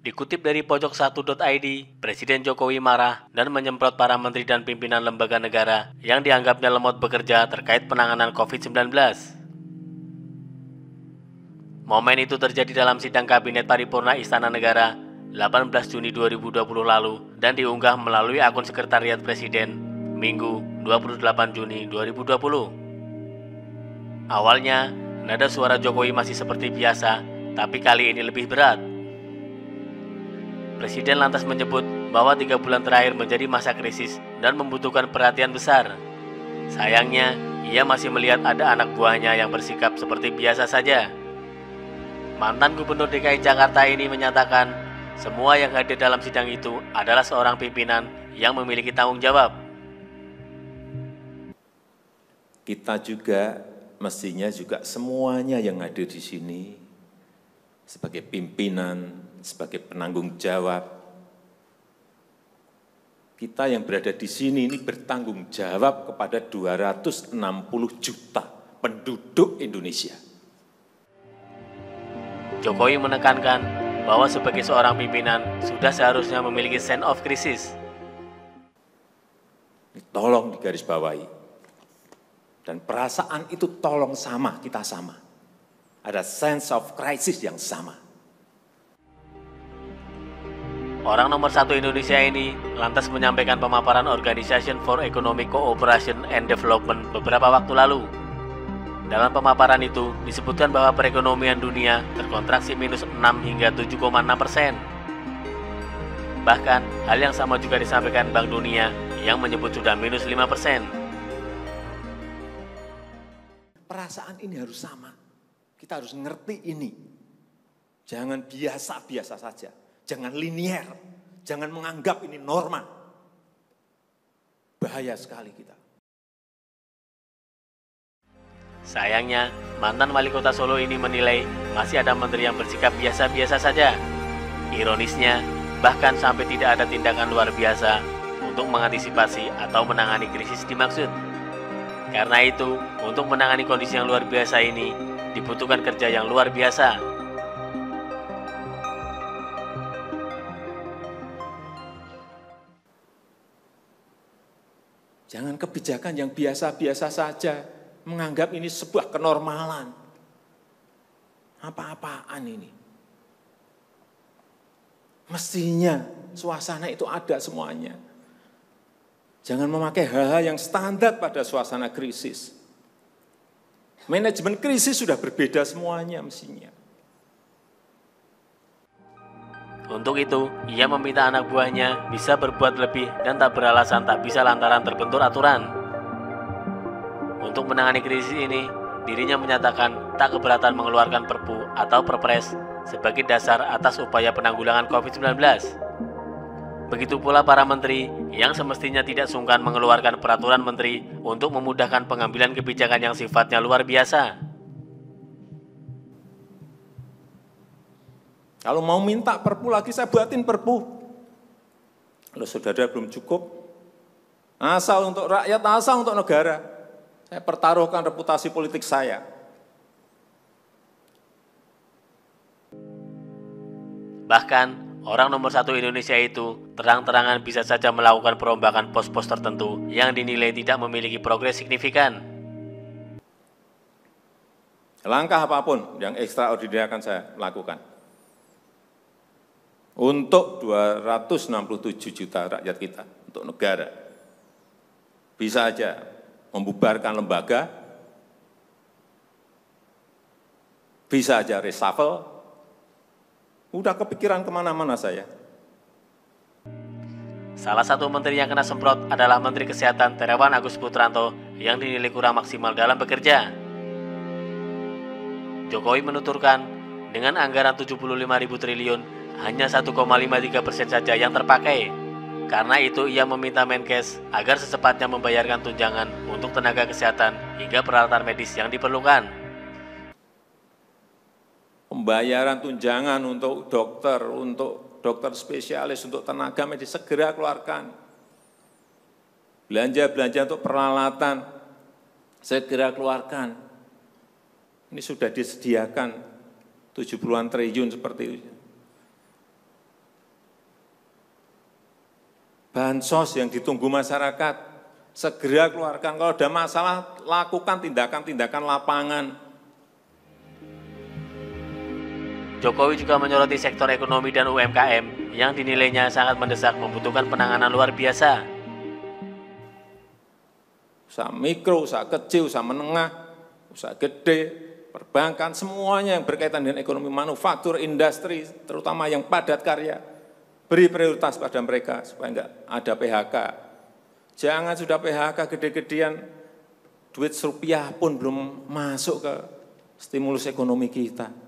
Dikutip dari pojok1.id, Presiden Jokowi marah dan menyemprot para menteri dan pimpinan lembaga negara yang dianggapnya lemot bekerja terkait penanganan COVID-19. Momen itu terjadi dalam sidang Kabinet Paripurna Istana Negara 18 Juni 2020 lalu dan diunggah melalui akun Sekretariat Presiden Minggu 28 Juni 2020. Awalnya, nada suara Jokowi masih seperti biasa, tapi kali ini lebih berat. Presiden lantas menyebut bahwa 3 bulan terakhir menjadi masa krisis dan membutuhkan perhatian besar. Sayangnya, ia masih melihat ada anak buahnya yang bersikap seperti biasa saja. Mantan Gubernur DKI Jakarta ini menyatakan, semua yang hadir dalam sidang itu adalah seorang pimpinan yang memiliki tanggung jawab. Kita juga mestinya juga semuanya yang hadir di sini sebagai pimpinan, sebagai penanggung jawab. Kita yang berada di sini ini bertanggung jawab kepada 260 juta penduduk Indonesia. Jokowi menekankan bahwa sebagai seorang pimpinan sudah seharusnya memiliki sense of crisis. Tolong digarisbawahi. Dan perasaan itu tolong sama, kita sama. Ada sense of crisis yang sama. Orang nomor 1 Indonesia ini lantas menyampaikan pemaparan Organization for Economic Cooperation and Development beberapa waktu lalu. Dalam pemaparan itu disebutkan bahwa perekonomian dunia terkontraksi minus 6 hingga 7,6%. Bahkan hal yang sama juga disampaikan Bank Dunia yang menyebut sudah minus 5%. Perasaan ini harus sama. Kita harus ngerti ini. Jangan biasa-biasa saja. Jangan linier. Jangan menganggap ini norma. Bahaya sekali kita. Sayangnya, mantan wali kota Solo ini menilai masih ada menteri yang bersikap biasa-biasa saja. Ironisnya, bahkan sampai tidak ada tindakan luar biasa untuk mengantisipasi atau menangani krisis dimaksud. Karena itu, untuk menangani kondisi yang luar biasa ini, dibutuhkan kerja yang luar biasa. Jangan kebijakan yang biasa-biasa saja, menganggap ini sebuah kenormalan. Apa-apaan ini? Mestinya suasana itu ada semuanya. Jangan memakai hal-hal yang standar pada suasana krisis. Manajemen krisis sudah berbeda semuanya mestinya. Untuk itu, ia meminta anak buahnya bisa berbuat lebih dan tak beralasan tak bisa lantaran terbentur aturan. Untuk menangani krisis ini, dirinya menyatakan tak keberatan mengeluarkan Perpu atau Perpres sebagai dasar atas upaya penanggulangan COVID-19. Begitu pula para menteri yang semestinya tidak sungkan mengeluarkan peraturan menteri untuk memudahkan pengambilan kebijakan yang sifatnya luar biasa. Kalau mau minta Perpu lagi, saya buatin Perpu. Kalau saudara belum cukup, asal untuk rakyat, asal untuk negara. Saya pertaruhkan reputasi politik saya. Bahkan, orang nomor 1 Indonesia itu terang-terangan bisa saja melakukan perombakan pos-pos tertentu yang dinilai tidak memiliki progres signifikan. Langkah apapun yang ekstraordinari akan saya lakukan. Untuk 267 juta rakyat kita, untuk negara. Bisa aja membubarkan lembaga, bisa aja reshuffle. Udah kepikiran kemana-mana saya. Salah satu menteri yang kena semprot adalah Menteri Kesehatan Terawan Agus Putranto yang dinilai kurang maksimal dalam bekerja. Jokowi menuturkan, dengan anggaran 75.000 triliun, hanya 1,53% saja yang terpakai. Karena itu ia meminta Menkes agar secepatnya membayarkan tunjangan untuk tenaga kesehatan hingga peralatan medis yang diperlukan. Pembayaran tunjangan untuk dokter spesialis, untuk tenaga medis segera keluarkan. Belanja-belanja untuk peralatan segera keluarkan. Ini sudah disediakan 70-an triliun seperti itu. bansos yang ditunggu masyarakat, segera keluarkan. Kalau ada masalah, lakukan tindakan-tindakan lapangan. Jokowi juga menyoroti sektor ekonomi dan UMKM yang dinilainya sangat mendesak membutuhkan penanganan luar biasa. Usaha mikro, usaha kecil, usaha menengah, usaha gede, perbankan, semuanya yang berkaitan dengan ekonomi manufaktur, industri, terutama yang padat karya, beri prioritas pada mereka supaya enggak ada PHK. Jangan sudah PHK gede-gedean, duit rupiah pun belum masuk ke stimulus ekonomi kita.